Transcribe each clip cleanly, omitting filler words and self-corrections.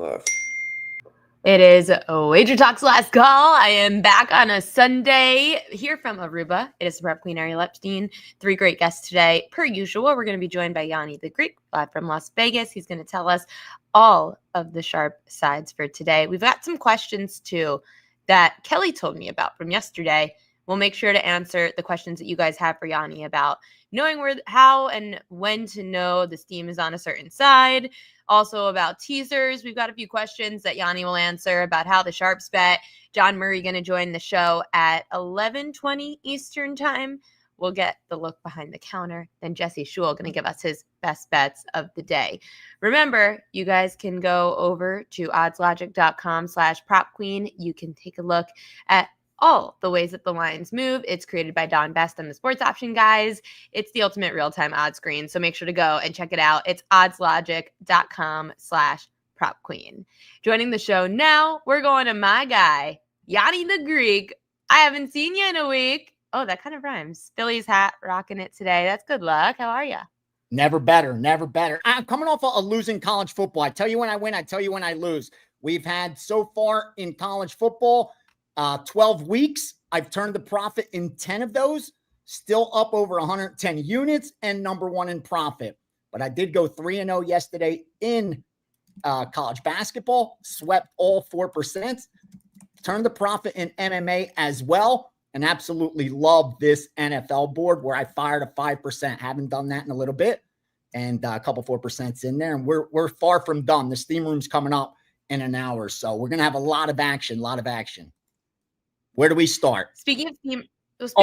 Ugh. It is WagerTalk's last call. I am back on a Sunday here from Aruba. It is the Prep Queen, Ariel Epstein. 3 great guests today. Per usual, we're going to be joined by Gianni the Greek, live from Las Vegas. He's going to tell us all of the sharp sides for today. We've got some questions, too, that Kelly told me about from yesterday. We'll make sure to answer the questions that you guys have for Gianni about knowing how and when to know the steam is on a certain side. Also about teasers. We've got a few questions that Gianni will answer about how the sharps bet. John Murray going to join the show at 11:20 Eastern time. We'll get the look behind the counter. Then Jesse Schule going to give us his best bets of the day. Remember, you guys can go over to oddslogic.com/propqueen. You can take a look at all the ways that the lines move. It's created by Don Best and the Sports Option Guys. It's the ultimate real-time odds screen. So make sure to go and check it out. It's oddslogic.com/propqueen. Joining the show now, we're going to my guy, Gianni the Greek. I haven't seen you in a week. Oh, that kind of rhymes. Phillies hat, rocking it today. That's good luck. How are you? Never better, never better. I'm coming off a losing college football. I tell you when I win, I tell you when I lose. We've had so far in college football, 12 weeks. I've turned the profit in 10 of those, still up over 110 units and number one in profit. But I did go 3-0 yesterday in college basketball, swept all 4%, turned the profit in MMA as well, and absolutely love this NFL board where I fired a 5%. Haven't done that in a little bit, and a couple 4% in there, and we're far from done. The steam room's coming up in an hour, so we're gonna have a lot of action. Where do we start? Speaking of steam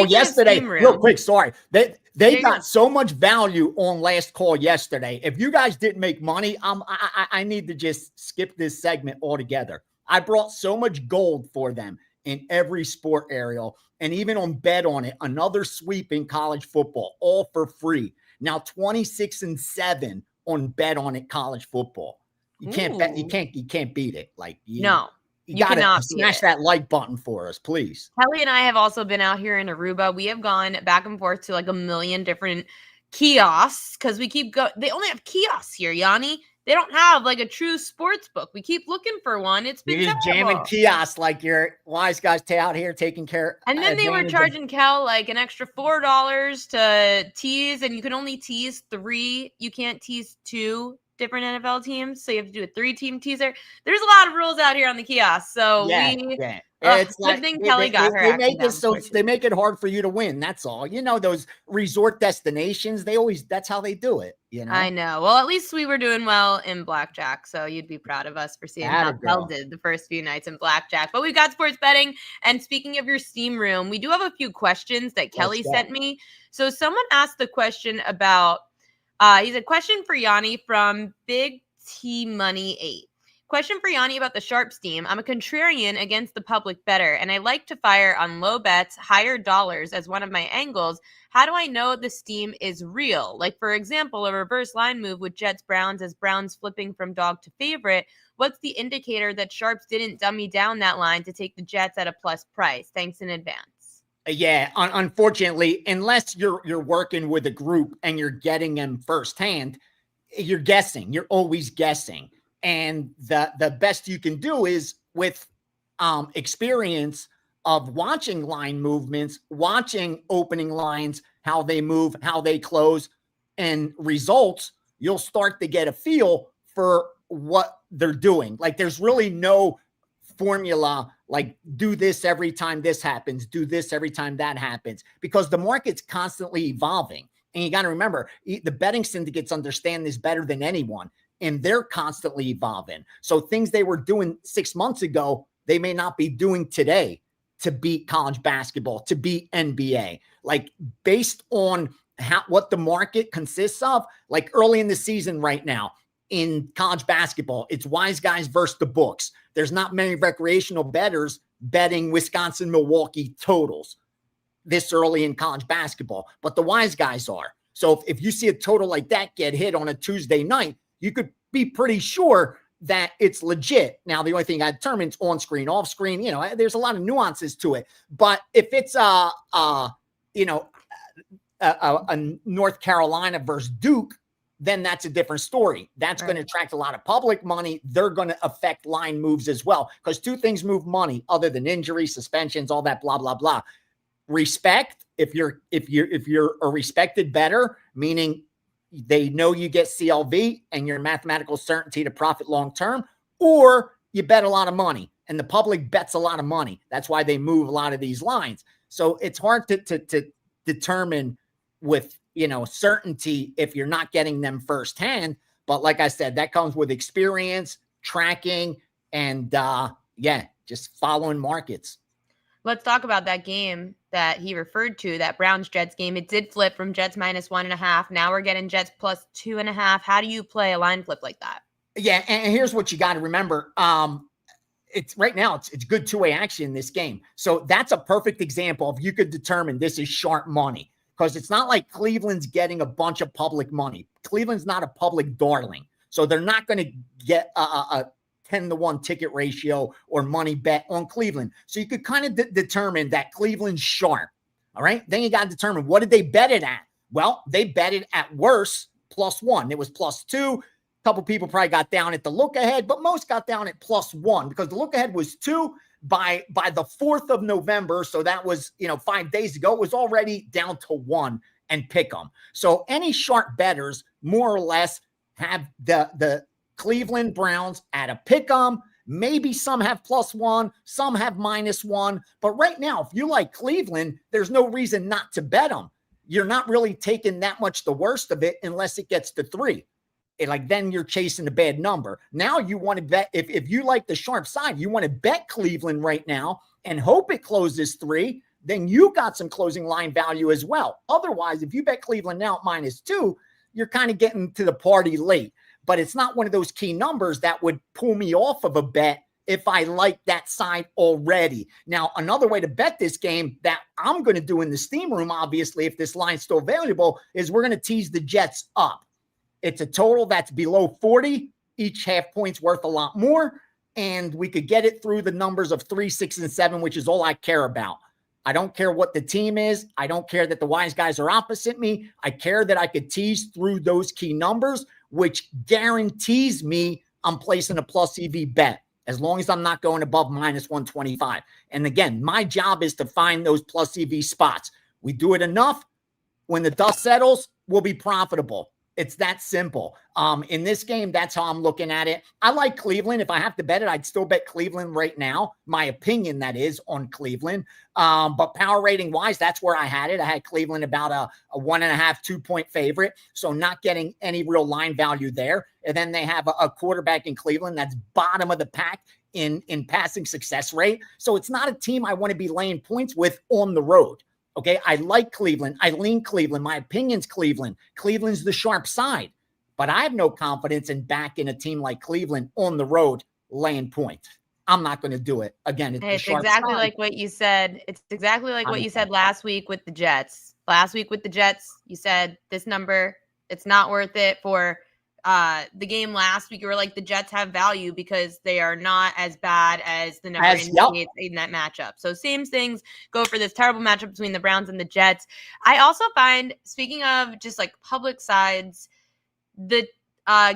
yesterday, room, real quick, sorry. They got so much value on last call yesterday. If you guys didn't make money, I need to just skip this segment altogether. I brought so much gold for them in every sport, Ariel, and even on Bet On It, another sweep in college football, all for free. Now 26-7 on Bet On It college football. You can't bet. You can't beat it. No. You cannot smash that like button for us, please. Kelly and I have also been out here in Aruba. We have gone back and forth to like a million different kiosks because we keep going. They only have kiosks here, Gianni. They don't have like a true sports book. We keep looking for one. It's been just jamming kiosks like your wise guys out here taking care. And then they were charging Kel like an extra $4 to tease, and you can only tease 3. You can't tease 2 different NFL teams, so you have to do a 3-team teaser. There's a lot of rules out here on the kiosk, so it's like good thing Kelly got her. They make it hard for you to win. That's all. You know, those resort destinations, that's how they do it. You know, I know. Well, at least we were doing well in blackjack, so you'd be proud of us for seeing how Kel did the first few nights in blackjack. But we've got sports betting, and speaking of your steam room, we do have a few questions that Kelly sent me. So someone asked the question about. He's a question for Gianni from Big T Money 8. Question for Gianni about the sharp steam. I'm a contrarian against the public bettor, and I like to fire on low bets, higher dollars as one of my angles. How do I know the steam is real? Like, for example, a reverse line move with Jets Browns as Browns flipping from dog to favorite. What's the indicator that sharps didn't dummy down that line to take the Jets at a plus price? Thanks in advance. Yeah, unfortunately, unless you're working with a group and you're getting them firsthand, you're guessing. You're always guessing. And the best you can do is with experience of watching line movements, watching opening lines, how they move, how they close, and results, you'll start to get a feel for what they're doing. Like there's really no formula like do this every time this happens, do this every time that happens, because the market's constantly evolving. And you got to remember, the betting syndicates understand this better than anyone, and they're constantly evolving. So things they were doing 6 months ago, they may not be doing today to beat college basketball, to beat NBA. Like based on what the market consists of, like early in the season right now, in college basketball, it's wise guys versus the books. There's not many recreational bettors betting Wisconsin-Milwaukee totals this early in college basketball, but the wise guys are. So if you see a total like that get hit on a Tuesday night, you could be pretty sure that it's legit. Now, the only thing I determine is on screen, off screen, there's a lot of nuances to it. But if it's a North Carolina versus Duke, then that's a different story. That's going to attract a lot of public money. They're going to affect line moves as well, because two things move money other than injuries, suspensions, all that blah, blah, blah. Respect. If you're a respected bettor, meaning they know you get CLV and your mathematical certainty to profit long-term, or you bet a lot of money and the public bets a lot of money. That's why they move a lot of these lines. So it's hard to determine with, certainty if you're not getting them firsthand. But like I said, that comes with experience, tracking, and just following markets. Let's talk about that game that he referred to, that Browns-Jets game. It did flip from Jets -1.5. Now we're getting Jets +2.5. How do you play a line flip like that? Yeah, and here's what you got to remember. It's right now, it's good two-way action in this game. So that's a perfect example of you could determine this is sharp money, because it's not like Cleveland's getting a bunch of public money. Cleveland's not a public darling. So they're not going to get a 10-to-1 ticket ratio or money bet on Cleveland. So you could kind of determine that Cleveland's sharp. All right. Then you got to determine, what did they bet it at? Well, they bet it at worse +1. It was +2. A couple people probably got down at the look ahead, but most got down at +1 because the look ahead was 2 by the 4th of November. So that was, 5 days ago, it was already down to 1 and pick them. So any sharp bettors more or less have the Cleveland Browns at a pick 'em. Maybe some have +1, some have -1. But right now, if you like Cleveland, there's no reason not to bet them. You're not really taking that much the worst of it unless it gets to 3. Then you're chasing a bad number. Now you want to bet, if you like the sharp side, you want to bet Cleveland right now and hope it closes 3. Then you got some closing line value as well. Otherwise, if you bet Cleveland now at -2, you're kind of getting to the party late. But it's not one of those key numbers that would pull me off of a bet if I like that side already. Now, another way to bet this game that I'm going to do in the steam room, obviously, if this line's still valuable, is we're going to tease the Jets up. It's a total that's below 40. Each half point's worth a lot more. And we could get it through the numbers of 3, 6, and 7, which is all I care about. I don't care what the team is. I don't care that the wise guys are opposite me. I care that I could tease through those key numbers, which guarantees me I'm placing a plus EV bet as long as I'm not going above -125. And again, my job is to find those plus EV spots. We do it enough. When the dust settles, we'll be profitable. It's that simple. In this game, that's how I'm looking at it. I like Cleveland. If I have to bet it, I'd still bet Cleveland right now. My opinion, that is, on Cleveland. But power rating wise, that's where I had it. I had Cleveland about a 1.5, 2-point favorite. So not getting any real line value there. And then they have a quarterback in Cleveland that's bottom of the pack in passing success rate. So it's not a team I want to be laying points with on the road. Okay, I like Cleveland. I lean Cleveland. My opinion's Cleveland. Cleveland's the sharp side. But I have no confidence in backing a team like Cleveland on the road laying points. I'm not going to do it. Again, it's exactly like what you said. It's exactly like what you said last week with the Jets. Last week with the Jets, you said this number, it's not worth it. For the game last week, you were like, the Jets have value because they are not as bad as the number indicates in that matchup. So same things go for this terrible matchup between the Browns and the Jets. I also find, speaking of just like public sides, the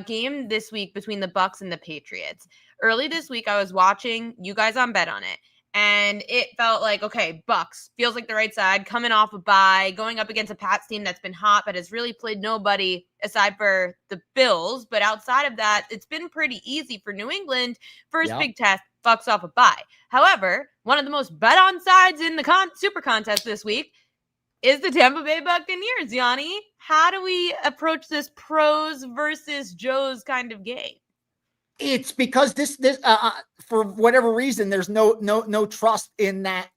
game this week between the Bucs and the Patriots. Early this week, I was watching you guys on Bet On It. And it felt like, okay, Bucs feels like the right side, coming off a bye, going up against a Pats team that's been hot, but has really played nobody aside for the Bills. But outside of that, it's been pretty easy for New England. First big test, Bucs off a bye. However, one of the most bet on sides in the Super Contest this week is the Tampa Bay Buccaneers. Gianni, how do we approach this pros versus Joes kind of game? It's because this for whatever reason, there's no trust in that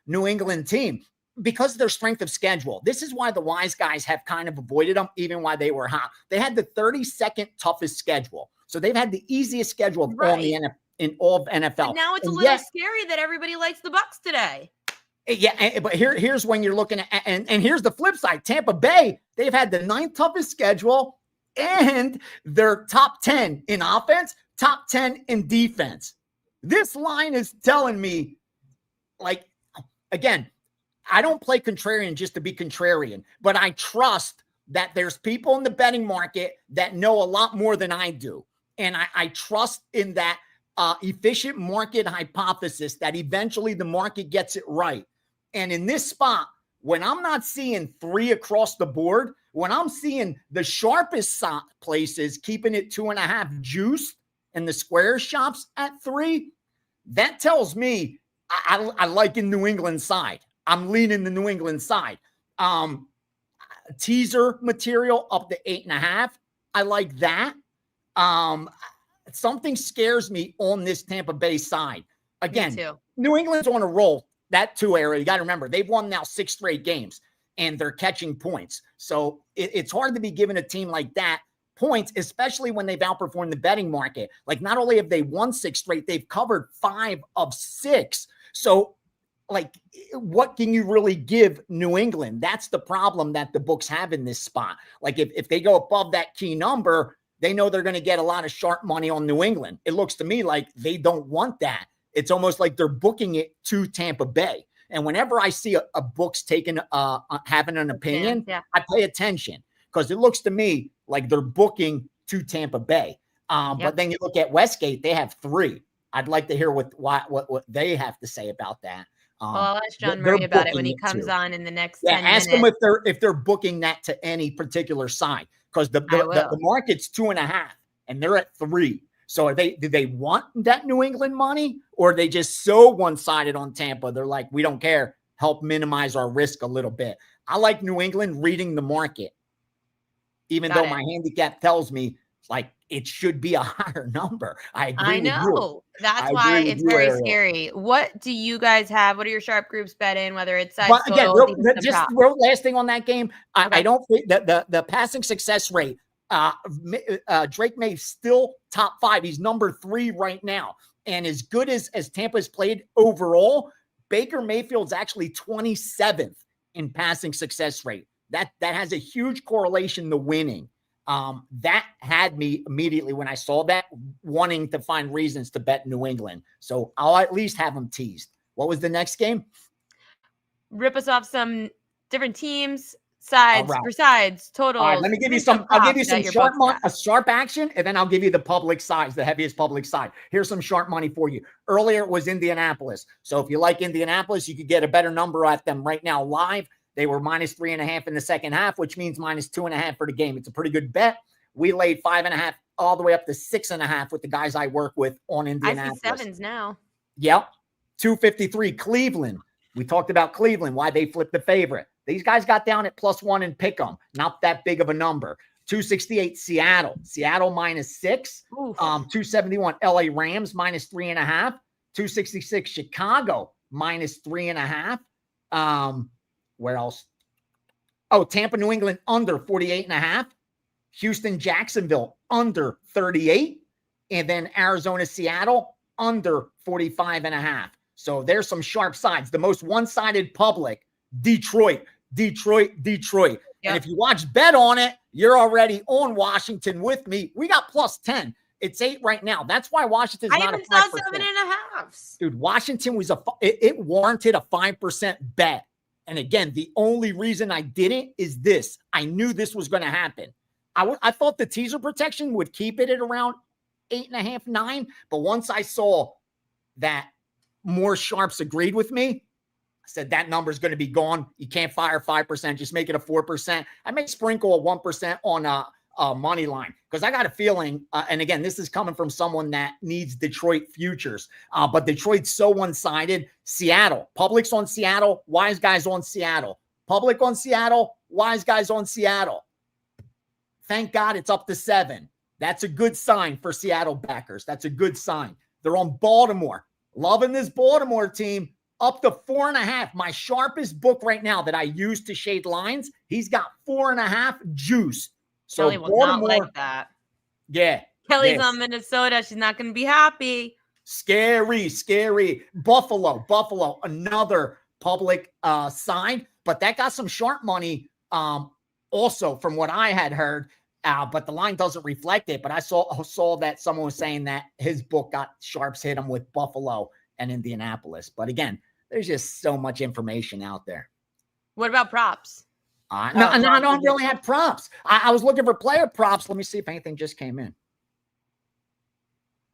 New England team because of their strength of schedule. This is why the wise guys have kind of avoided them, even while they were hot. They had the 32nd toughest schedule, so they've had the easiest schedule of all of NFL. But now it's a little scary that everybody likes the Bucs today. Yeah, but here's when you're looking at, and here's the flip side. Tampa Bay, they've had the 9th toughest schedule. And they're top 10 in offense, top 10 in defense. This line is telling me, again, I don't play contrarian just to be contrarian, but I trust that there's people in the betting market that know a lot more than I do. And I trust in that efficient market hypothesis that eventually the market gets it right. And in this spot, when I'm not seeing 3 across the board, when I'm seeing the sharpest places keeping it 2.5 juiced and the square shops at 3, that tells me I like in New England side. I'm leaning the New England side. Teaser material up to 8.5. I like that. Something scares me on this Tampa Bay side. Again, New England's on a roll. That too, Ariel. You got to remember, they've won now 6 straight games, and they're catching points. So it's hard to be giving a team like that points, especially when they've outperformed the betting market. Like, not only have they won 6 straight, they've covered 5 of 6. So, like, what can you really give New England? That's the problem that the books have in this spot. Like, if they go above that key number, they know they're going to get a lot of sharp money on New England. It looks to me like they don't want that. It's almost like they're booking it to Tampa Bay. And whenever I see a book's taking, having an opinion, I pay attention, because it looks to me like they're booking to Tampa Bay. But then you look at Westgate, they have 3. I'd like to hear what they have to say about that. Well, I'll ask John Murray about it when he comes on in the next 10 minutes. Ask them if they're booking that to any particular side, because the market's 2.5 and they're at 3. So do they want that New England money, or are they just so one-sided on Tampa? They're like, we don't care. Help minimize our risk a little bit. I like New England reading the market, even though my handicap tells me like it should be a higher number. I agree. I know. That's why it's very scary. What do you guys have? What are your sharp groups bet in? Whether it's sides, again, just last thing on that game. I don't think that the passing success rate. Drake May still top 5. He's number 3 right now. And as good as Tampa's played overall, Baker Mayfield's actually 27th in passing success rate. That has a huge correlation to winning. That had me immediately when I saw that wanting to find reasons to bet New England. So I'll at least have them teased. What was the next game? Rip us off some different teams. Sides, sides, totals. All right, let me give you some. I'll give you some sharp action, and then I'll give you the public sides, the heaviest public side. Here's some sharp money for you. Earlier it was Indianapolis. So if you like Indianapolis, you could get a better number at them right now live. They were -3.5 in the second half, which means -2.5 for the game. It's a pretty good bet. We laid 5.5 all the way up to 6.5 with the guys I work with on Indianapolis. I see 7s now. Yep. 253 Cleveland. We talked about Cleveland, why they flipped the favorite. These guys got down at +1 and pick them. Not that big of a number. 268 Seattle. Seattle -6. 271 LA Rams -3.5. 266 Chicago -3.5. Where else? Oh, Tampa, New England under 48.5. Houston, Jacksonville under 38. And then Arizona, Seattle under 45.5. So there's some sharp sides. The most one-sided public, Detroit. Yep. And if you watch Bet on it, you're already on Washington with me. We got +10. It's 8 right now. That's why Washington's not a 5%. I even saw 7.5. Dude, Washington was it warranted a 5% bet. And again, the only reason I did it is this. I knew this was going to happen. I thought the teaser protection would keep it at around 8.5, 9. But once I saw that more sharps agreed with me, I said that number is going to be gone. You can't fire 5%. Just make it a 4%. I may sprinkle a 1% on a money line because I got a feeling, and again, this is coming from someone that needs Detroit futures, but Detroit's so one-sided. Seattle, public's on Seattle, wise guys on Seattle. Public on Seattle, wise guys on Seattle. Thank God it's up to 7. That's a good sign for Seattle backers. That's a good sign. They're on Baltimore. Loving this Baltimore team. Up to 4.5. My sharpest book right now that I use to shade lines, he's got 4.5 juice. So Kelly will not like that. Yeah. Kelly's on Minnesota. She's not going to be happy. Scary. Buffalo, another public sign, but that got some sharp money also from what I had heard. But the line doesn't reflect it. But I saw that someone was saying that his book got sharps hit him with Buffalo and Indianapolis. But again, there's just so much information out there. What about props? No, I don't really have props. I was looking for player props. Let me see if anything just came in.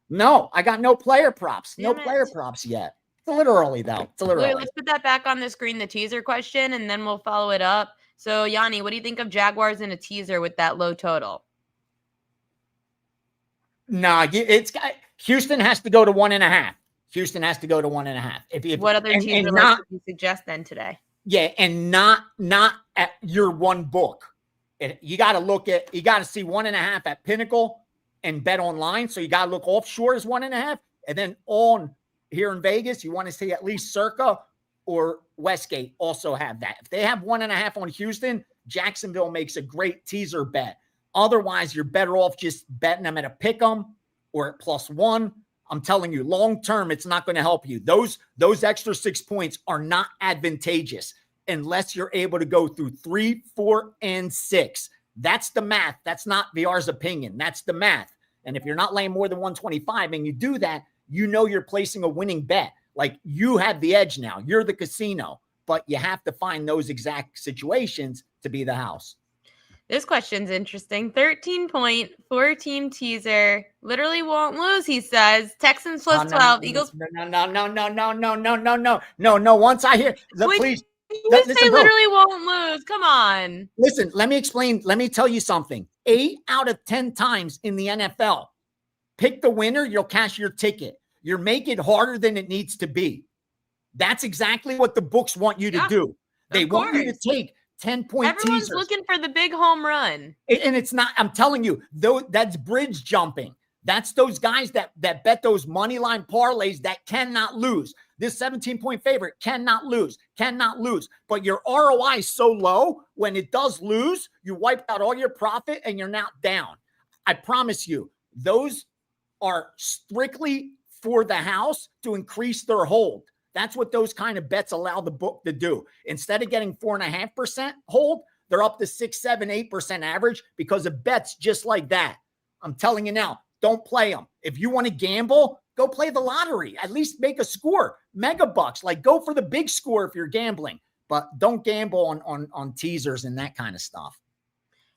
No, I got no player props. No player props yet. It's a little early, though. It's a little early. Let's put that back on the screen, the teaser question, and then we'll follow it up. So, Gianni, what do you think of Jaguars in a teaser with that low total? Nah, Houston has to go to 1.5. Houston has to go to 1.5. What other teaser would you suggest then today? Yeah, and not at your one book. You got to see 1.5 at Pinnacle and Bet Online. So you got to look offshore as 1.5, and then on here in Vegas, you want to see at least Circa or Westgate also have that. If they have 1.5 on Houston, Jacksonville makes a great teaser bet. Otherwise, you're better off just betting them at a pick 'em or at +1. I'm telling you, long term, it's not going to help you. Those extra 6 points are not advantageous unless you're able to go through 3, 4, and 6. That's the math. That's not VR's opinion. That's the math. And if you're not laying more than 125 and you do that, you know you're placing a winning bet. Like, you have the edge now. You're the casino, but you have to find those exact situations to be the house. This question's interesting. 13-point, 4-team teaser. Literally won't lose, he says. Texans +12. Eagles. No. Once I hear, please. You say literally won't lose. Come on. Listen, let me explain. Let me tell you something. 8 out of 10 times in the NFL, pick the winner, you'll cash your ticket. You make it harder than it needs to be. That's exactly what the books want you to do. They want you to take 10-point Everyone's teasers. Looking for the big home run. And it's not, I'm telling you, though, that's bridge jumping. That's those guys that bet those money line parlays that cannot lose. This 17-point favorite cannot lose. But your ROI is so low, when it does lose, you wipe out all your profit and you're now down. I promise you, those are strictly for the house to increase their hold. That's what those kind of bets allow the book to do. Instead of getting 4.5% hold, they're up to 6, 7, 8% average because of bets just like that. I'm telling you now, don't play them. If you want to gamble, go play the lottery. At least make a score. Mega bucks. Like, go for the big score if you're gambling. But don't gamble on teasers and that kind of stuff.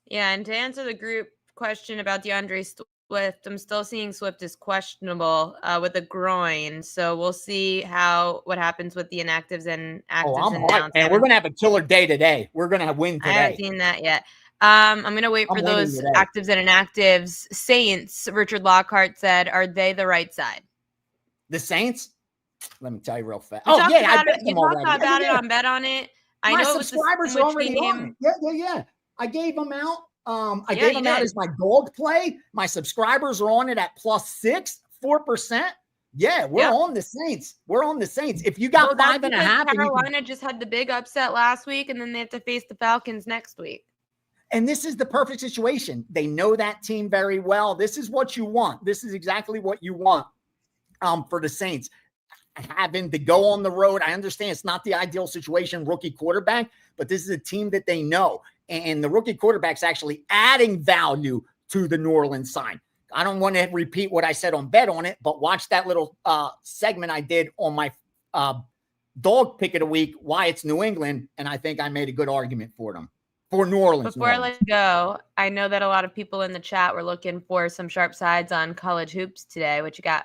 Yeah, and to answer the group question about DeAndre Swift, I'm still seeing Swift is questionable with a groin. So we'll see what happens with the inactives and actives and downs. And we're going to have a killer day today. We're going to win today. I haven't seen that yet. I'm going to wait for those actives and inactives. Saints, Richard Lockhart said, are they the right side? The Saints? Let me tell you real fast. I bet them already. You talked about it on Bet On It. I know subscribers are already on. Yeah. I gave them out. I gave them out as my gold play. My subscribers are on it at +6, 4%. Yeah, we're on the Saints. We're on the Saints. If you got 5.5, Carolina just had the big upset last week, and then they have to face the Falcons next week. And this is the perfect situation. They know that team very well. This is what you want. This is exactly what you want for the Saints. Having to go on the road. I understand it's not the ideal situation, rookie quarterback, but this is a team that they know. And the rookie quarterback's actually adding value to the New Orleans side. I don't want to repeat what I said on Bet On It, but watch that little segment I did on my dog pick of the week, why it's New England, and I think I made a good argument for them. For New Orleans. Before I let you go, I know that a lot of people in the chat were looking for some sharp sides on college hoops today. What you got?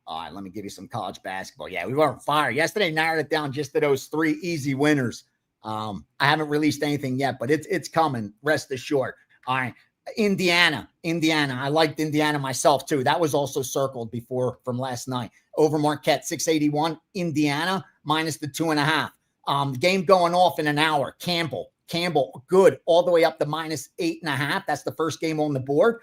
All right, let me give you some college basketball. Yeah, we were on fire. Yesterday, narrowed it down just to those 3 easy winners. I haven't released anything yet, but it's coming. Rest assured. All right, Indiana. I liked Indiana myself, too. That was also circled before from last night. Over Marquette, 681. Indiana, minus the 2.5. Game going off in an hour. Campbell, good, all the way up to minus 8.5. That's the first game on the board.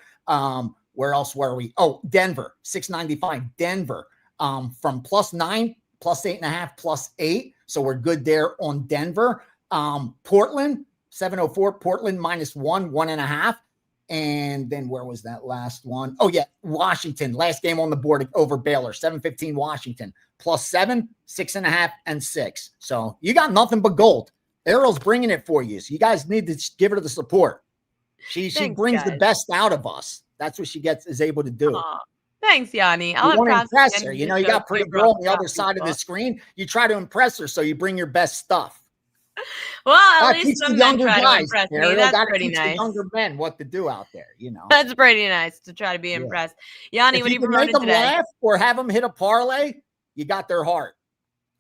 Where else were we? Oh, Denver, 695. Denver from +9, +8.5, +8. So we're good there on Denver. Portland, 704. Portland -1, 1.5. And then where was that last one? Oh, yeah, Washington. Last game on the board over Baylor, 715 Washington. +7, 6.5, and 6. So you got nothing but gold. Ariel's bringing it for you. So you guys need to give her the support. She brings the best out of us. That's what she is able to do. Thanks, Gianni. You want to impress her. You know, you got pretty girl on the other side of the screen. You try to impress her, so you bring your best stuff. Well, at Gotta least teach the some men younger try to guys, impress me. Ariel. That's Gotta pretty teach the nice. younger men what to do out there, That's pretty nice to try to be Yeah. impressed. Yanni, If what are you you can make promoting them today? laugh or have them hit a parlay, you got their heart.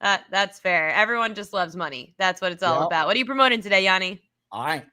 That's fair. Everyone just loves money. That's what it's all Yep. about. What are you promoting today, Yanni? All right.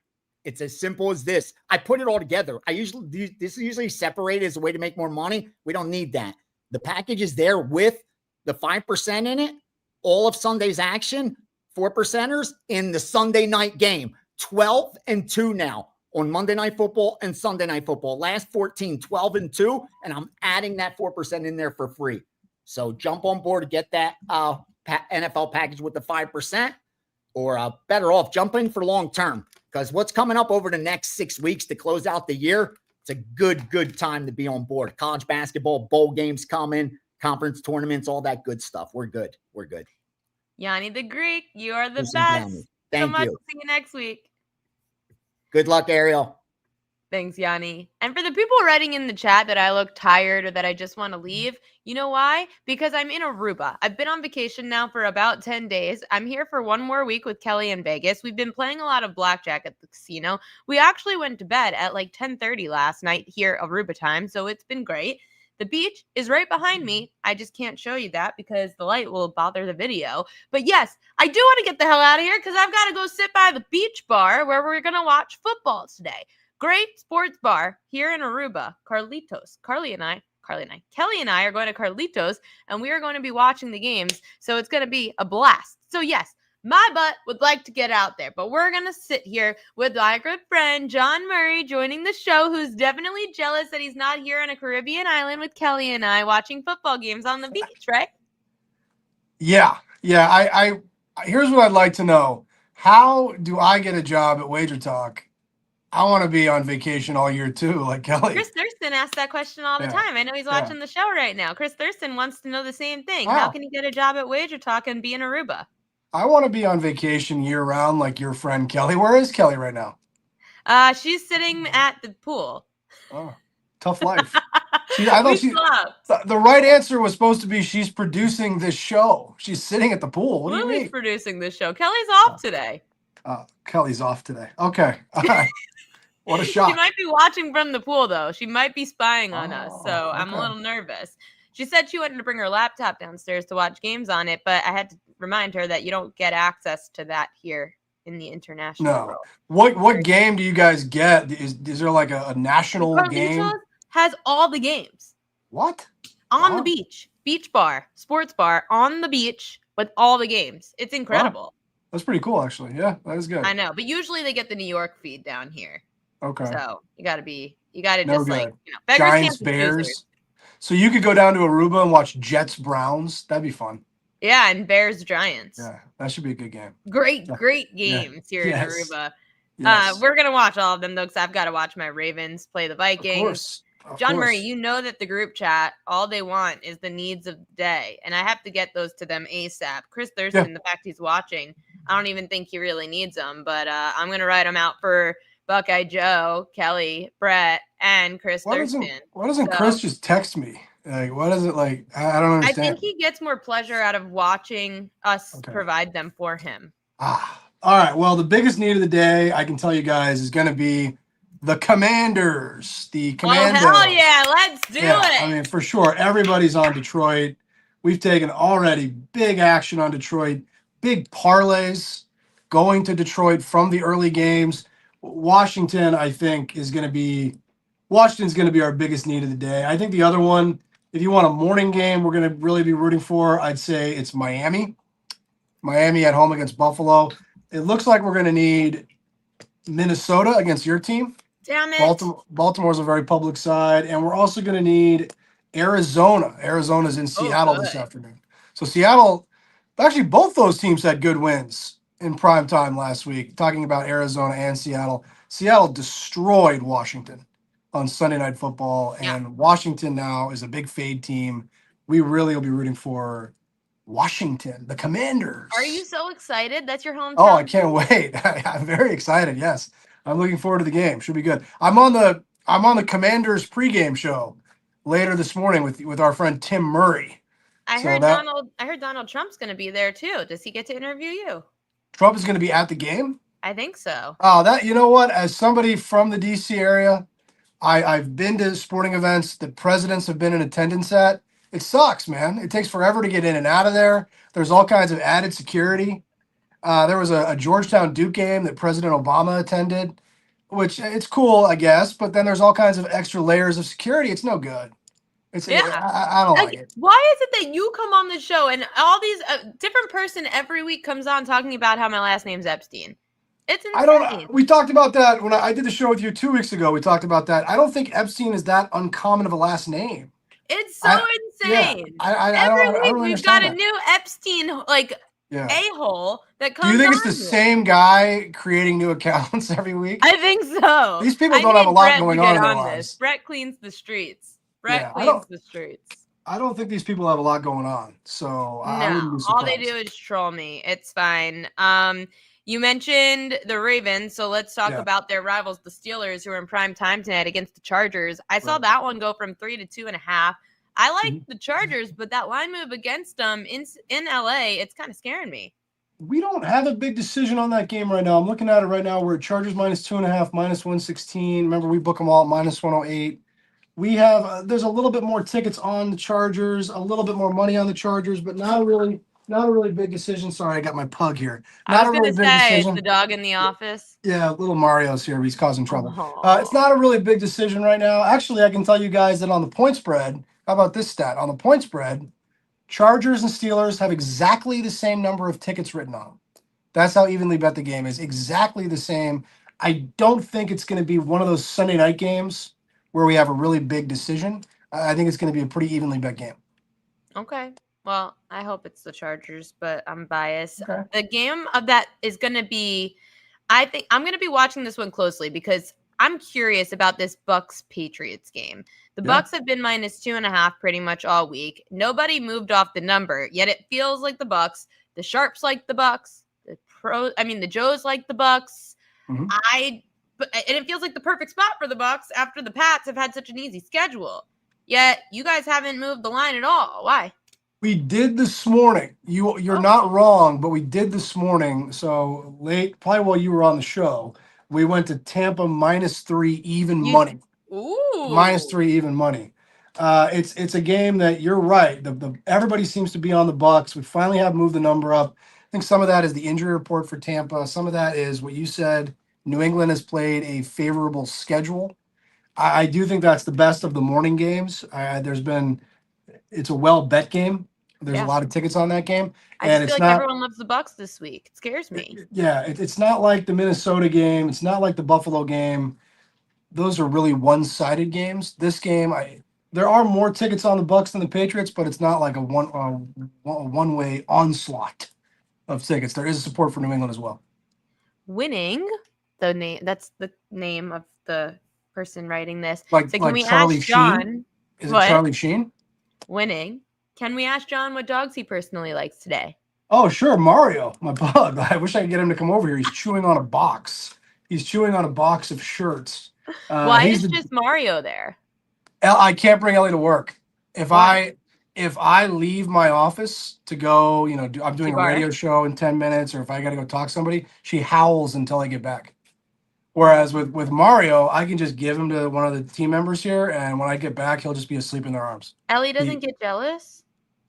It's as simple as this. I put it all together. This is usually separated as a way to make more money. We don't need that. The package is there with the 5% in it, all of Sunday's action, 4%ers in the Sunday night game. 12-2 now on Monday Night Football and Sunday Night Football. Last 14, 12-2, and I'm adding that 4% in there for free. So jump on board to get that NFL package with the 5%, or better off jumping for long term, because what's coming up over the next 6 weeks to close out the year, it's a good time to be on board. College basketball, bowl games coming, conference tournaments, all that good stuff. We're good. Gianni the Greek, you are the Listen, best. Tammy, So thank much. you. We'll see you next week. Good luck, Ariel. Thanks, Yanni. And for the people writing in the chat that I look tired or that I just want to leave, you know why? Because I'm in Aruba. I've been on vacation now for about 10 days. I'm here for one more week with Kelly in Vegas. We've been playing a lot of blackjack at the casino. We actually went to bed at like 10:30 last night here, Aruba time, so it's been great. The beach is right behind me. I just can't show you that because the light will bother the video. But yes, I do want to get the hell out of here because I've got to go sit by the beach bar where we're going to watch football today. Great sports bar here in Aruba, Carlitos. Kelly and I are going to Carlitos, and we are going to be watching the games, so it's going to be a blast. So yes, my butt would like to get out there, but we're going to sit here with my good friend John Murray joining the show, who's definitely jealous that he's not here on a Caribbean island with Kelly and I watching football games on the beach, right? Yeah. I here's what I'd like to know. How do I get a job at WagerTalk? I want to be on vacation all year too, like Kelly. Chris Thurston asks that question all the time. I know he's watching the show right now. Chris Thurston wants to know the same thing. How can he get a job at WagerTalk and be in Aruba? I want to be on vacation year round like your friend Kelly. Where is Kelly right now? She's sitting at the pool. Oh, tough life. I thought the right answer was supposed to be she's producing this show. She's sitting at the pool. What do you mean? Producing this show. Kelly's off today. Kelly's off today. Okay. All right. What a shock. She might be watching from the pool, though. She might be spying on us, so okay. I'm a little nervous. She said she wanted to bring her laptop downstairs to watch games on it, but I had to remind her that you don't get access to that here in the international world. What game do you guys get? Is there like a national game? Has all the games. What? On the beach. Beach bar. Sports bar on the beach with all the games. It's incredible. That's pretty cool, actually. Yeah, that is good. I know, but usually they get the New York feed down here. Okay. So you got to just like, Giants, Bears. So you could go down to Aruba and watch Jets, Browns. That'd be fun. Yeah, and Bears, Giants. Yeah, that should be a good game. Great games here in Aruba. Yes. We're going to watch all of them, though, because I've got to watch my Ravens play the Vikings. Of John course. Murray, you know that the group chat, all they want is the needs of the day, and I have to get those to them ASAP. Chris Thurston, the fact he's watching, I don't even think he really needs them, but I'm going to write them out for Buckeye Joe, Kelly, Brett, and Chris Thurston. Why doesn't Chris just text me? Like, what is it like? I don't understand. I think he gets more pleasure out of watching us provide them for him. All right. Well, the biggest need of the day, I can tell you guys, is going to be the Commanders. The Commanders. Oh, hell yeah. Let's do it. I mean, for sure. Everybody's on Detroit. We've taken already big action on Detroit. Big parlays going to Detroit from the early games. Washington, I think, Washington's going to be our biggest need of the day. I think the other one, if you want a morning game we're going to really be rooting for, I'd say it's Miami. Miami at home against Buffalo. It looks like we're going to need Minnesota against your team. Damn it. Baltimore's a very public side. And we're also going to need Arizona. Arizona's in Seattle this afternoon. So Seattle, actually both those teams had good wins in prime time last week, talking about Arizona and Seattle. Seattle destroyed Washington on Sunday Night Football, and Washington now is a big fade team. We really will be rooting for Washington, the Commanders. Are you so excited? That's your hometown. Oh, I can't wait. I'm very excited. Yes. I'm looking forward to the game. Should be good. I'm on the Commanders pregame show later this morning with our friend Tim Murray. I heard Donald Trump's going to be there too. Does he get to interview you? Trump is going to be at the game? I think so. Oh, that, you know what? As somebody from the DC area, I've been to sporting events that presidents have been in attendance at. It sucks, man. It takes forever to get in and out of there. There's all kinds of added security. There was a Georgetown Duke game that President Obama attended, which it's cool, I guess. But then there's all kinds of extra layers of security. It's no good. Yeah. I don't like it. Why is it that you come on the show and all these different person every week comes on talking about how my last name's Epstein? It's insane. I don't. We talked about that when I did the show with you 2 weeks ago. We talked about that. I don't think Epstein is that uncommon of a last name. It's so insane. Every week we've got a new Epstein a-hole that comes. Do you think it's the same guy creating new accounts every week? I think so. These people don't have a lot going on in their lives. This. Brett cleans the streets. Cleans the streets. I don't think these people have a lot going on. So I wouldn't be surprised. All they do is troll me. It's fine. You mentioned the Ravens, so let's talk about their rivals, the Steelers, who are in prime time tonight against the Chargers. I saw that one go from 3 to 2.5. I like the Chargers, but that line move against them in LA, it's kind of scaring me. We don't have a big decision on that game right now. I'm looking at it right now. We're at Chargers -2.5, -116. Remember, we book them all at -108. We have there's a little bit more tickets on the Chargers, a little bit more money on the Chargers, but not a really big decision. Sorry, I got my pug here. Not a really big decision. The dog in the office. Yeah, little Mario's here. He's causing trouble. It's not a really big decision right now. Actually, I can tell you guys that on the point spread, how about this stat? On the point spread, Chargers and Steelers have exactly the same number of tickets written on them. That's how evenly bet the game is. Exactly the same. I don't think it's going to be one of those Sunday night games where we have a really big decision. I think it's going to be a pretty evenly bet game. Okay. Well, I hope it's the Chargers, but I'm biased. Okay. The game of that is going to be, I think I'm going to be watching this one closely because I'm curious about this Bucks-Patriots game. The Bucks have been -2.5 pretty much all week. Nobody moved off the number, yet it feels like the Bucks. The Sharps like the Bucks. The Joes like the Bucks. Mm-hmm. And it feels like the perfect spot for the Bucks after the Pats have had such an easy schedule. Yet you guys haven't moved the line at all. Why? We did this morning. You're not wrong, but we did this morning. So late, probably while you were on the show, we went to Tampa -3 even money. Ooh. -3 even money. It's a game that you're right. Everybody seems to be on the Bucks. We finally have moved the number up. I think some of that is the injury report for Tampa. Some of that is what you said. New England has played a favorable schedule. I do think that's the best of the morning games. It's a well bet game. There's a lot of tickets on that game. I just feel like everyone loves the Bucks this week. It scares me. It's not like the Minnesota game. It's not like the Buffalo game. Those are really one-sided games. This game, there are more tickets on the Bucks than the Patriots, but it's not like a one-way onslaught of tickets. There is support for New England as well. Winning, that's the name of the person writing this. Can we Charlie ask John? Sheen? Is it Charlie Sheen? Winning. Can we ask John what dogs he personally likes today? Oh, sure. Mario, my bug. I wish I could get him to come over here. He's chewing on a box. He's chewing on a box of shirts. Why is just Mario there? I can't bring Ellie to work. If I leave my office to go, I'm doing a radio show in 10 minutes, or if I got to go talk to somebody, she howls until I get back. Whereas with Mario, I can just give him to one of the team members here, and when I get back, he'll just be asleep in their arms. Ellie doesn't get jealous?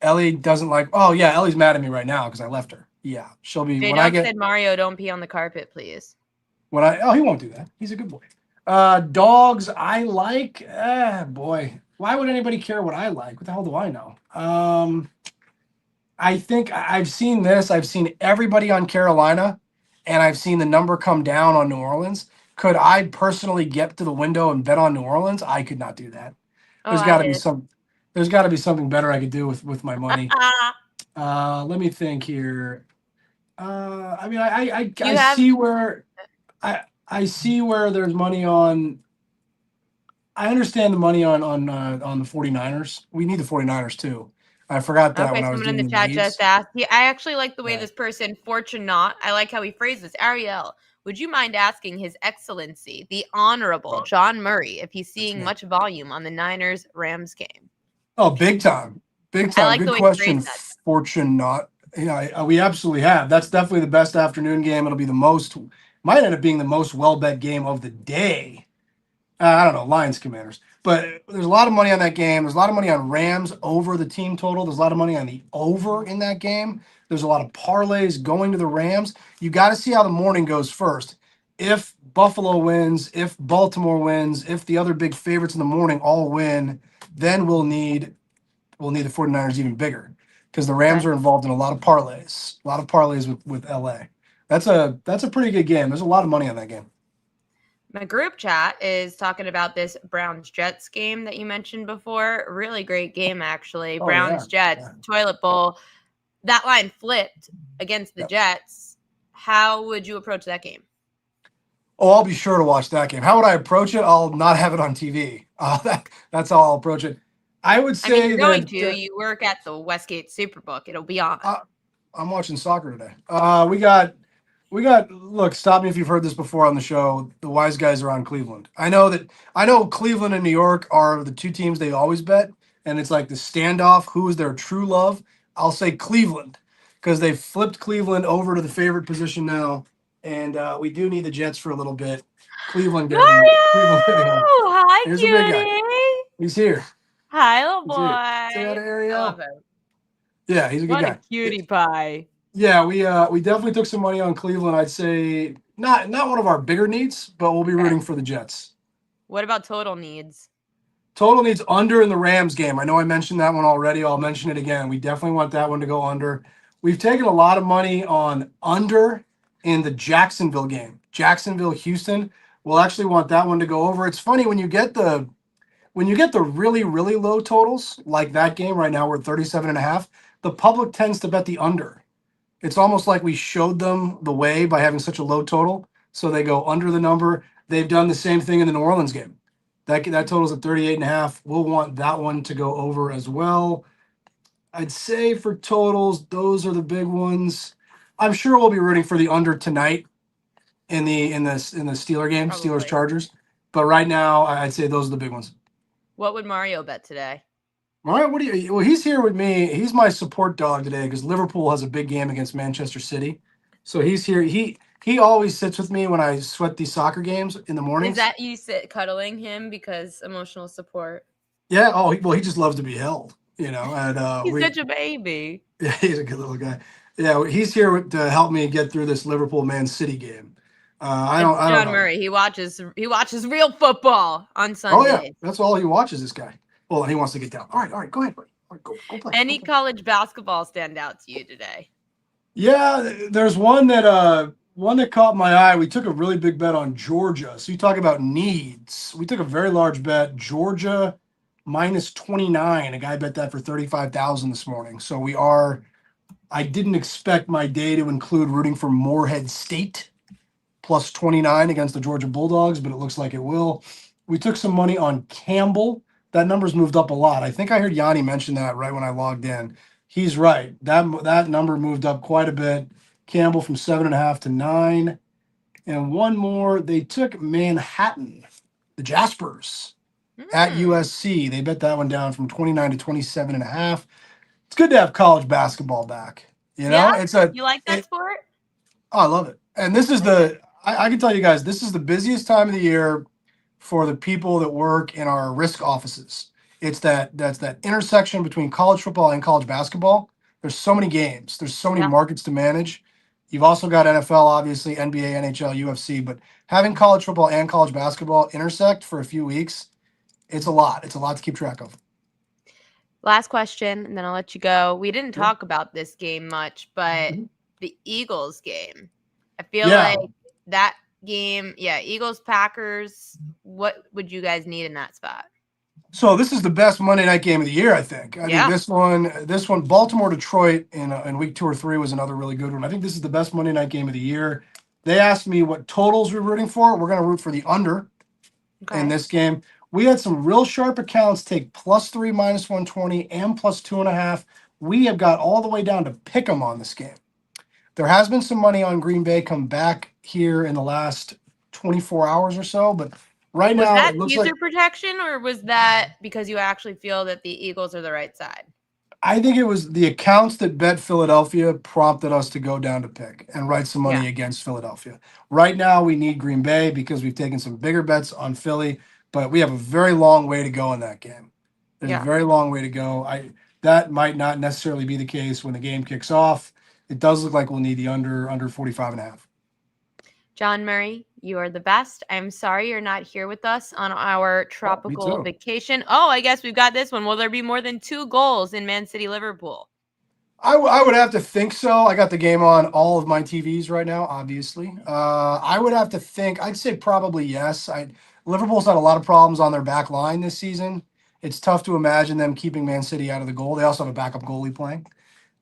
Ellie doesn't like. Oh yeah, Ellie's mad at me right now because I left her. Yeah, she'll be. Said Mario, don't pee on the carpet, please. He won't do that. He's a good boy. Dogs I like. Boy, why would anybody care what I like? What the hell do I know? I think I've seen this. I've seen everybody on Carolina, and I've seen the number come down on New Orleans. Could I personally get to the window and bet on New Orleans? I could not do that. There's got to be some. There's got to be something better I could do with my money. Let me think here. I see where there's money on. I understand the money on the 49ers. We need the 49ers too. I forgot that when I was doing in the chat just asked. I actually like the way this person, Fortunate. I like how he phrased this. Ariel, would you mind asking His Excellency, the Honorable John Murray, if he's seeing much volume on the Niners-Rams game? Oh, big time. Big time. Like good question, Fortunate. Yeah, we absolutely have. That's definitely the best afternoon game. It'll be the most might end up being the most well-bet game of the day. I don't know, Lions Commanders. But there's a lot of money on that game. There's a lot of money on Rams over the team total. There's a lot of money on the over in that game. There's a lot of parlays going to the Rams. You got to see how the morning goes first. If Buffalo wins, if Baltimore wins, if the other big favorites in the morning all win, then we'll need the 49ers even bigger because the Rams Okay. are involved in a lot of parlays with LA. That's a pretty good game. There's a lot of money on that game. My group chat is talking about this Browns-Jets game that you mentioned before. Really great game, actually. Oh, Browns-Jets, yeah. toilet bowl. That line flipped against the Yep. Jets. How would you approach that game? Oh, I'll be sure to watch that game. How would I approach it? I'll not have it on TV. That's how I'll approach it. I would I mean, say you're going that to. You work at the Westgate Superbook. It'll be on. I'm watching soccer today. We got. Look, stop me if you've heard this before on the show. The wise guys are on Cleveland. I know Cleveland and New York are the two teams they always bet, and it's like the standoff. Who is their true love? I'll say Cleveland because they've flipped Cleveland over to the favorite position now, and we do need the Jets for a little bit. Cleveland getting on. Hi, Here's cutie. a big guy. He's here. Hi, little boy. Say hi to I Ariel. love him. Yeah, he's a good What guy. a cutie pie. Yeah, we definitely took some money on Cleveland. I'd say not one of our bigger needs, but we'll be rooting for the Jets. What about total needs? Total needs under in the Rams game. I know I mentioned that one already. I'll mention it again. We definitely want that one to go under. We've taken a lot of money on under in the Jacksonville game. Jacksonville, Houston. We'll actually want that one to go over. It's funny when you get the really, really low totals like that game right now, we're 37.5. The public tends to bet the under. It's almost like we showed them the way by having such a low total, so they go under the number. They've done the same thing in the New Orleans game. That total's at 38.5. We'll want that one to go over as well. I'd say for totals, those are the big ones. I'm sure we'll be rooting for the under tonight in the Steeler game, Probably. Steelers Chargers. But right now, I'd say those are the big ones. What would Mario bet today? All right, well, he's here with me. He's my support dog today because Liverpool has a big game against Manchester City. So he's here. He always sits with me when I sweat these soccer games in the mornings. Is that you sit cuddling him because emotional support? Yeah. Oh, he just loves to be held, And He's such a baby. Yeah, he's a good little guy. Yeah, he's here to help me get through this Liverpool Man City game. I don't John know. Murray. He watches real football on Sundays. Oh yeah, that's all he watches. This guy. Well, he wants to get down. All right, go ahead, buddy. All right, go play. Any college basketball stand out to you today? Yeah, there's one that caught my eye. We took a really big bet on Georgia. So you talk about needs. We took a very large bet. Georgia minus 29. A guy bet that for 35,000 this morning. So I didn't expect my day to include rooting for Morehead State plus 29 against the Georgia Bulldogs, but it looks like it will. We took some money on Campbell. That number's moved up a lot. I think I heard Gianni mention that right when I logged in. He's right. That number moved up quite a bit. Campbell from 7.5 to 9. And one more, they took Manhattan, the Jaspers, at USC. They bet that one down from 29 to 27.5. It's good to have college basketball back. You like that sport? Oh, I love it. And this is I can tell you guys, this is the busiest time of the year for the people that work in our risk offices. That's that intersection between college football and college basketball. There's so many games. There's so many markets to manage. You've also got NFL, obviously, NBA, NHL, UFC, but having college football and college basketball intersect for a few weeks, it's a lot. It's a lot to keep track of. Last question, and then I'll let you go. We didn't talk about this game much, but the Eagles game. I feel like that game, Eagles, Packers, what would you guys need in that spot? So this is the best Monday night game of the year, I think. I think this one, Baltimore, Detroit in week 2 or 3 was another really good one. I think this is the best Monday night game of the year. They asked me what totals we're rooting for. We're going to root for the under in this game. We had some real sharp accounts take +3, -120, and +2.5. We have got all the way down to pick 'em on this game. There has been some money on Green Bay come back here in the last 24 hours or so, but right now it looks like user protection, or was that because you actually feel that the Eagles are the right side? I think it was the accounts that bet Philadelphia prompted us to go down to pick and write some money Yeah. against Philadelphia. Right now, we need Green Bay because we've taken some bigger bets on Philly, but we have a very long way to go in that game. There's a Yeah. very long way to go. That might not necessarily be the case when the game kicks off. It does look like we'll need the under 45 and a half. John Murray, you are the best. I'm sorry you're not here with us on our tropical too. vacation. Oh, I guess we've got this one. Will there be more than 2 goals in Man City Liverpool? I would have to think so. I got the game on all of my TVs right now, obviously. I would have to think. I'd say probably yes. Liverpool's had a lot of problems on their back line this season. It's tough to imagine them keeping Man City out of the goal. They also have a backup goalie playing.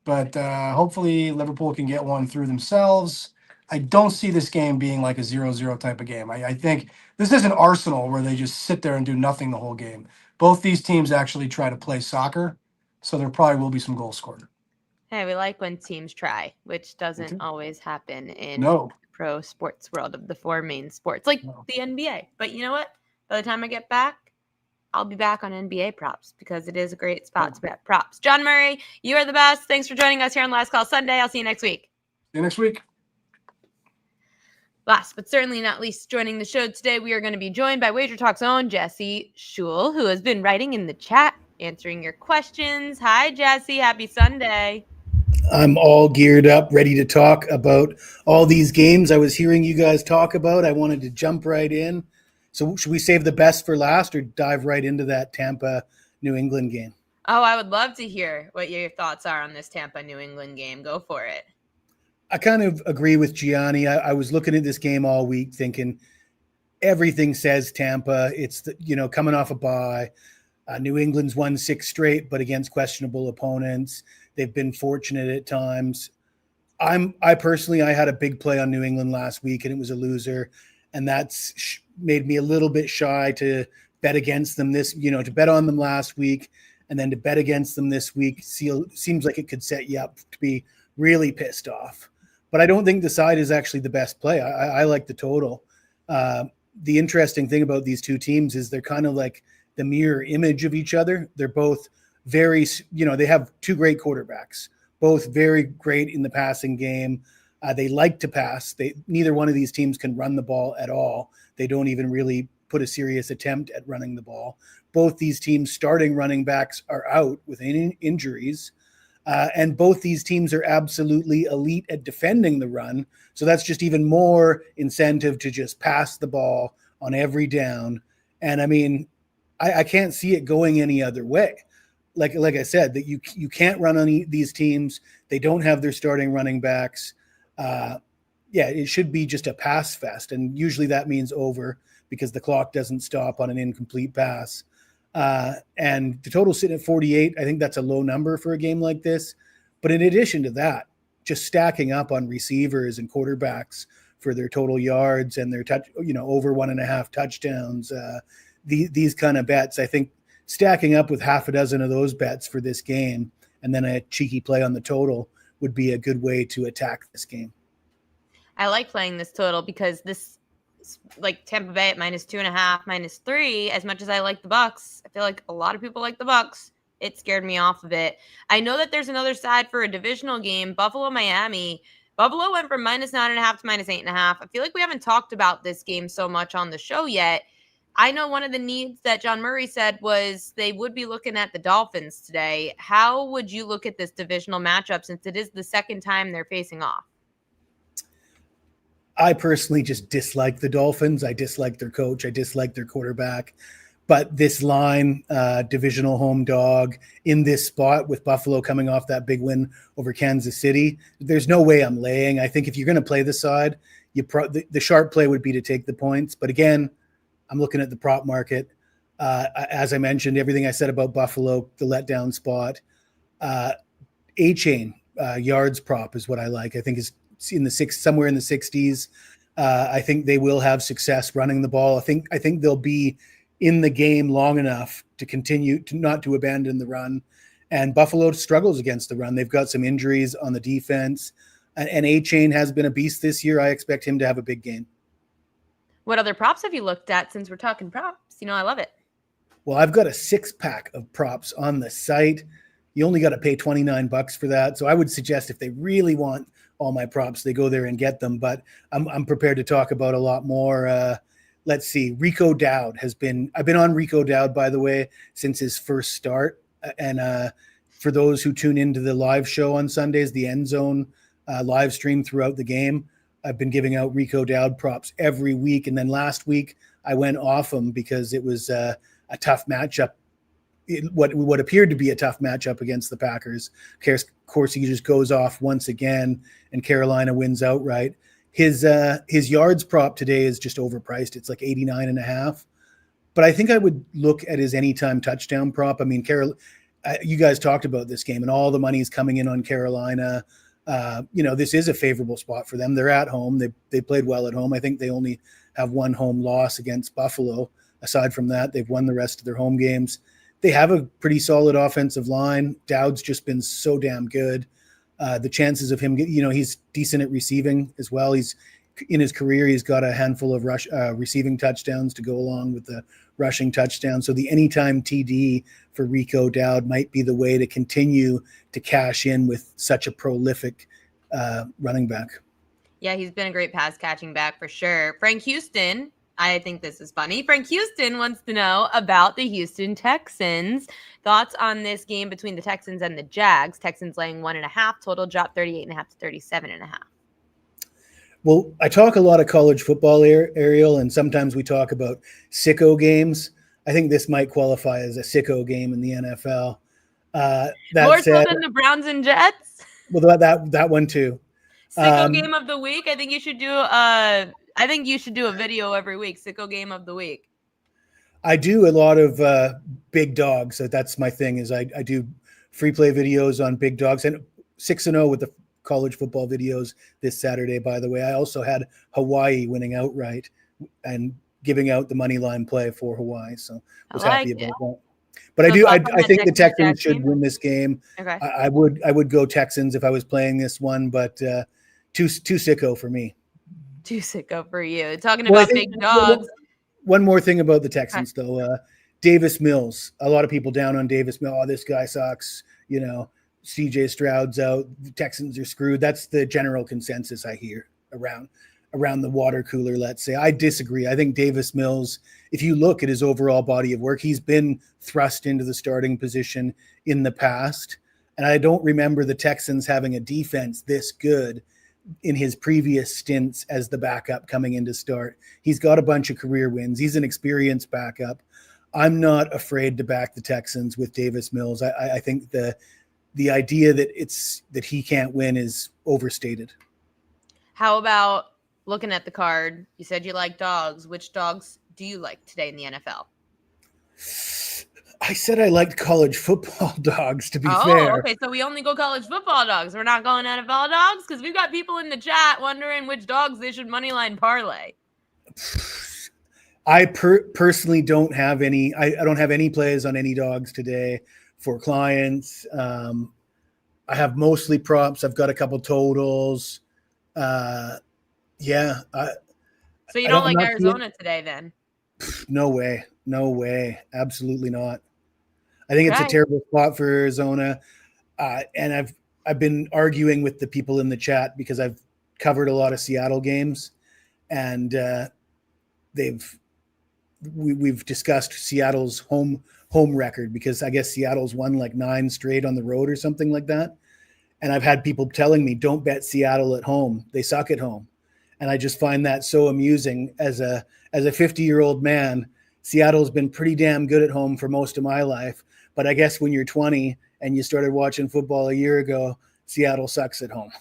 But hopefully Liverpool can get one through themselves. I don't see this game being like a 0-0 type of game. I think this isn't Arsenal where they just sit there and do nothing the whole game. Both these teams actually try to play soccer, so there probably will be some goals scored. Hey, we like when teams try, which doesn't always happen in pro sports world of the 4 main sports, like the NBA. But you know what? By the time I get back, I'll be back on NBA props because it is a great spot to bet props. John Murray, you are the best. Thanks for joining us here on Last Call Sunday. I'll see you next week. See you next week. Last but certainly not least, joining the show today, we are going to be joined by WagerTalk's own Jesse Schule, who has been writing in the chat, answering your questions. Hi, Jesse. Happy Sunday. I'm all geared up, ready to talk about all these games I was hearing you guys talk about. I wanted to jump right in. So should we save the best for last or dive right into that Tampa New England game? Oh, I would love to hear what your thoughts are on this Tampa New England game. Go for it. I kind of agree with Gianni. I was looking at this game all week thinking everything says Tampa. It's, coming off a bye. New England's won 6 straight, but against questionable opponents. They've been fortunate at times. I personally had a big play on New England last week, and it was a loser, and that's made me a little bit shy to bet against them to bet on them last week, and then to bet against them this week seems like it could set you up to be really pissed off. But I don't think the side is actually the best play. I like the total. The interesting thing about these two teams is they're kind of like the mirror image of each other. They're both very, they have 2 great quarterbacks, both very great in the passing game. They like to pass. Neither one of these teams can run the ball at all. They don't even really put a serious attempt at running the ball. Both these teams' starting running backs are out with injuries. And both these teams are absolutely elite at defending the run. So that's just even more incentive to just pass the ball on every down. And I mean, I can't see it going any other way. Like I said, that you can't run on these teams. They don't have their starting running backs. It should be just a pass fest. And usually that means over because the clock doesn't stop on an incomplete pass. And the total sitting at 48, I think that's a low number for a game like this. But in addition to that, just stacking up on receivers and quarterbacks for their total yards and their over 1.5 touchdowns, these kind of bets, I think stacking up with half a dozen of those bets for this game and then a cheeky play on the total would be a good way to attack this game. I like playing this total because this, like Tampa Bay at -2.5, -3, as much as I like the Bucks, I feel like a lot of people like the Bucks. It scared me off of it. I know that there's another side for a divisional game, Buffalo, Miami. Buffalo went from -9.5 to -8.5. I feel like we haven't talked about this game so much on the show yet. I know one of the needs that John Murray said was they would be looking at the Dolphins today. How would you look at this divisional matchup since it is the second time they're facing off? I personally just dislike the Dolphins. I dislike their coach. I dislike their quarterback. But this line, divisional home dog in this spot with Buffalo coming off that big win over Kansas City, there's no way I'm laying. I think if you're going to play the side, the sharp play would be to take the points. But again, I'm looking at the prop market. As I mentioned, everything I said about Buffalo, the letdown spot. A-Chain yards prop is what I like. I think is somewhere in the 60s. I think they will have success running the ball. I think they'll be in the game long enough to continue to not to abandon the run. And Buffalo struggles against the run. They've got some injuries on the defense. And A-Chain has been a beast this year. I expect him to have a big game. What other props have you looked at since we're talking props? I love it. Well, I've got a 6-pack of props on the site. you only got to pay $29 for that. So I would suggest if they really want all my props, they go there and get them. But I'm prepared to talk about a lot more. Let's see. Rico Dowd I've been on Rico Dowd, by the way, since his first start. And for those who tune into the live show on Sundays, the End Zone live stream throughout the game, I've been giving out Rico Dowd props every week. And then last week I went off him because it was a tough matchup. What appeared to be a tough matchup against the Packers. Of course, he just goes off once again, and Carolina wins outright. His yards prop today is just overpriced. It's like 89.5. But I think I would look at his anytime touchdown prop. I mean, you guys talked about this game, and all the money is coming in on Carolina. This is a favorable spot for them. They're at home. They played well at home. I think they only have one home loss against Buffalo. Aside from that, they've won the rest of their home games. They have a pretty solid offensive line. Dowd's just been so damn good. The chances of him, he's decent at receiving as well. He's in his career, he's got a handful of receiving touchdowns to go along with the rushing touchdowns. So the anytime TD for Rico Dowd might be the way to continue to cash in with such a prolific running back. Yeah, he's been a great pass catching back for sure. Frank Houston, I think this is funny. Frank Houston wants to know about the Houston Texans. Thoughts on this game between the Texans and the Jags? Texans laying 1.5, total drop 38.5 to 37.5. Well, I talk a lot of college football, Ariel, and sometimes we talk about sicko games. I think this might qualify as a sicko game in the NFL. More so than the Browns and Jets? Well, that one too. Sicko game of the week. I think you should do a video every week. Sicko game of the week. I do a lot of big dogs. So that's my thing. Is I do free play videos on big dogs, and 6-0 with the college football videos this Saturday. By the way, I also had Hawaii winning outright and giving out the money line play for Hawaii. So I was happy about that. But so I think the Texans should win this game. Okay. I would go Texans if I was playing this one, but too sicko for me. Too sicko for you. Talking about big dogs. One more thing about the Texans, though. Davis Mills. A lot of people down on Davis Mills. Oh, this guy sucks. CJ Stroud's out. The Texans are screwed. That's the general consensus I hear around the water cooler, let's say. I disagree. I think Davis Mills, if you look at his overall body of work, he's been thrust into the starting position in the past. And I don't remember the Texans having a defense this good in his previous stints as the backup coming in to start. He's got a bunch of career wins. He's an experienced backup. I'm not afraid to back the Texans with Davis Mills. I think the idea that he can't win is overstated. How about looking at the card? You said you like dogs. Which dogs do you like today in the NFL? I said I liked college football dogs, to be fair. Okay. So we only go college football dogs. We're not going NFL dogs? Because we've got people in the chat wondering which dogs they should moneyline parlay. I personally don't have any. I don't have any plays on any dogs today for clients. I have mostly props. I've got a couple totals. So you don't like Arizona today then? No way. Absolutely not. I think it's a terrible spot for Arizona. And I've been arguing with the people in the chat because I've covered a lot of Seattle games, and we've discussed Seattle's home record, because I guess Seattle's won like 9 straight on the road or something like that. And I've had people telling me, don't bet Seattle at home. They suck at home. And I just find that so amusing. As a 50-year-old man, Seattle's been pretty damn good at home for most of my life. But I guess when you're 20 and you started watching football a year ago, Seattle sucks at home.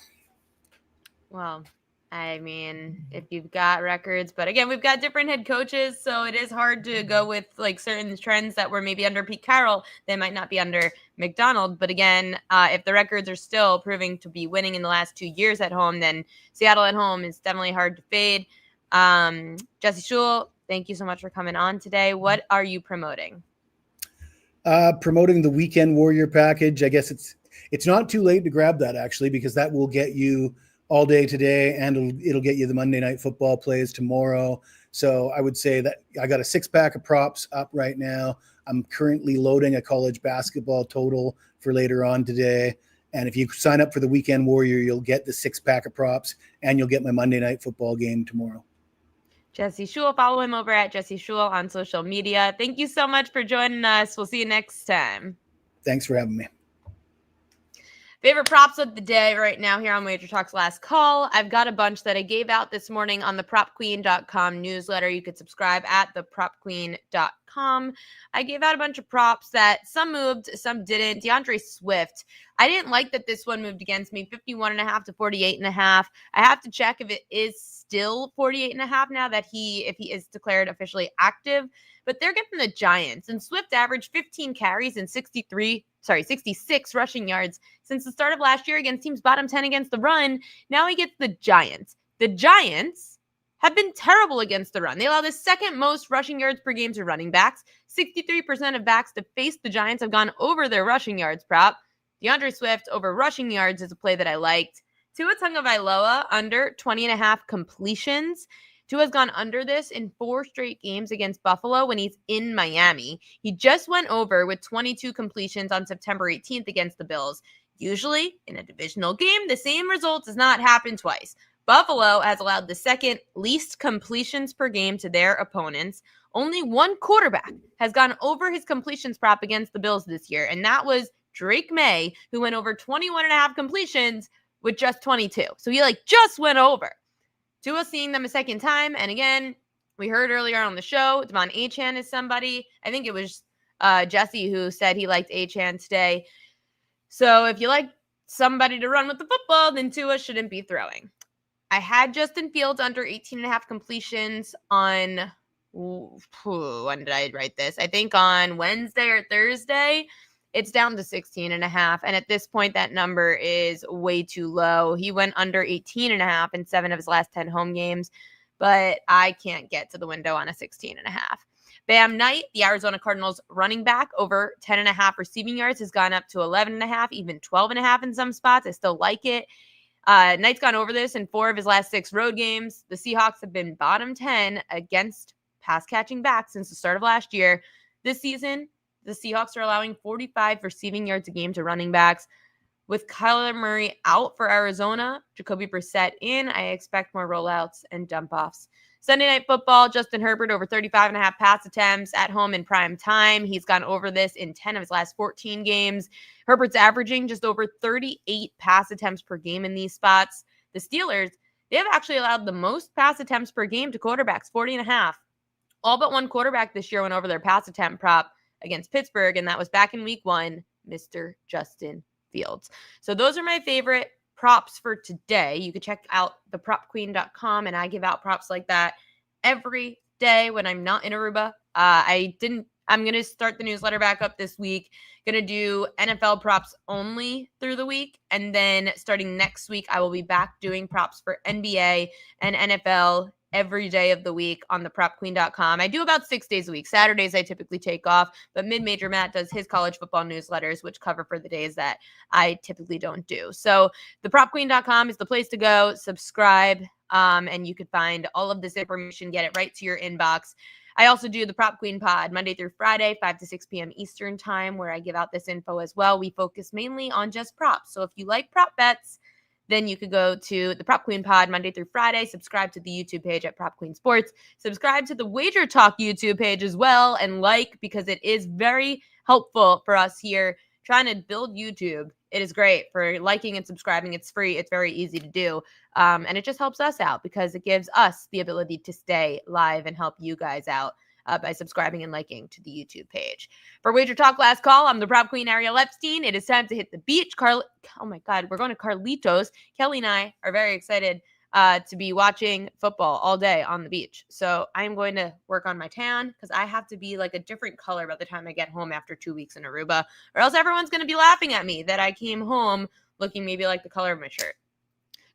Well, I mean, if you've got records, but again, we've got different head coaches, so it is hard to go with like certain trends that were maybe under Pete Carroll. They might not be under McDonald. But again, if the records are still proving to be winning in the last 2 years at home, then Seattle at home is definitely hard to fade. Jesse Schule, thank you so much for coming on today. What are you promoting? Promoting the Weekend Warrior package. I guess it's not too late to grab that, actually, because that will get you all day today, and it'll get you the Monday Night Football plays tomorrow. So I would say that I got a 6-pack of props up right now. I'm currently loading a college basketball total for later on today. And if you sign up for the Weekend Warrior, you'll get the 6-pack of props, and you'll get my Monday Night Football game tomorrow. Jesse Schule. Follow him over at Jesse Schule on social media. Thank you so much for joining us. We'll see you next time. Thanks for having me. Favorite props of the day right now here on Wager Talk's Last Call. I've got a bunch that I gave out this morning on the propqueen.com newsletter. You could subscribe at thepropqueen.com. I gave out a bunch of props that some moved, some didn't. DeAndre Swift. I didn't like that this one moved against me, 51.5 to 48.5. I have to check if it is still 48.5 now that if he is declared officially active. But they're getting the Giants, and Swift averaged 15 carries and 66 rushing yards since the start of last year against teams bottom 10 against the run. Now he gets the Giants. The Giants have been terrible against the run. They allow the second most rushing yards per game to running backs. 63% of backs to face the Giants have gone over their rushing yards prop. DeAndre Swift over rushing yards is a play that I liked. Tua Tagovailoa under 20.5 completions. Tua's gone under this in 4 straight games against Buffalo when he's in Miami. He just went over with 22 completions on September 18th against the Bills. Usually, in a divisional game, the same result does not happen twice. Buffalo has allowed the second least completions per game to their opponents. Only one quarterback has gone over his completions prop against the Bills this year, and that was Drake May, who went over 21.5 completions with just 22. So he just went over. Tua seeing them a second time. And again, we heard earlier on the show, Devon Achane is somebody. I think it was Jesse who said he liked Achane today. So if you like somebody to run with the football, then Tua shouldn't be throwing. I had Justin Fields under 18.5 completions on, when did I write this? I think on Wednesday or Thursday. It's down to 16.5. And at this point, that number is way too low. He went under 18.5 in 7 of his last 10 home games, but I can't get to the window on a 16.5. Bam Knight, the Arizona Cardinals running back, over 10.5 receiving yards, has gone up to 11.5, even 12.5 in some spots. I still like it. Knight's gone over this in 4 of his last 6 road games. The Seahawks have been bottom 10 against pass catching backs since the start of last year. This season, the Seahawks are allowing 45 receiving yards a game to running backs. With Kyler Murray out for Arizona, Jacoby Brissett in, I expect more rollouts and dump-offs. Sunday Night Football, Justin Herbert over 35.5 pass attempts at home in prime time. He's gone over this in 10 of his last 14 games. Herbert's averaging just over 38 pass attempts per game in these spots. The Steelers, they have actually allowed the most pass attempts per game to quarterbacks, 40.5. All but one quarterback this year went over their pass attempt prop against Pittsburgh, and that was back in week 1, Mr. Justin Fields. So those are my favorite props for today. You can check out thepropqueen.com, and I give out props like that every day when I'm not in Aruba. I'm going to start the newsletter back up this week. Going to do NFL props only through the week, and then starting next week, I will be back doing props for NBA and NFL every day of the week on thepropqueen.com. I do about 6 days a week. Saturdays I typically take off, but Mid-Major Matt does his college football newsletters, which cover for the days that I typically don't do. So thepropqueen.com is the place to go. Subscribe, and you can find all of this information, get it right to your inbox. I also do the Prop Queen Pod Monday through Friday, 5 to 6 p.m. Eastern time, where I give out this info as well. We focus mainly on just props. So if you like prop bets, then you could go to the Prop Queen Pod Monday through Friday, subscribe to the YouTube page at Prop Queen Sports, subscribe to the WagerTalk YouTube page as well, and because it is very helpful for us here trying to build YouTube. It is great for liking and subscribing. It's free. It's very easy to do. And it just helps us out because it gives us the ability to stay live and help you guys out by subscribing and liking to the YouTube page. For Wager Talk Last Call, I'm the Prop Queen, Ariel Epstein. It is time to hit the beach. Oh my God, we're going to Carlitos. Kelly and I are very excited to be watching football all day on the beach. So I'm going to work on my tan because I have to be like a different color by the time I get home after 2 weeks in Aruba, or else everyone's going to be laughing at me that I came home looking maybe like the color of my shirt.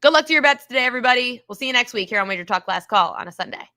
Good luck to your bets today, everybody. We'll see you next week here on Wager Talk Last Call on a Sunday.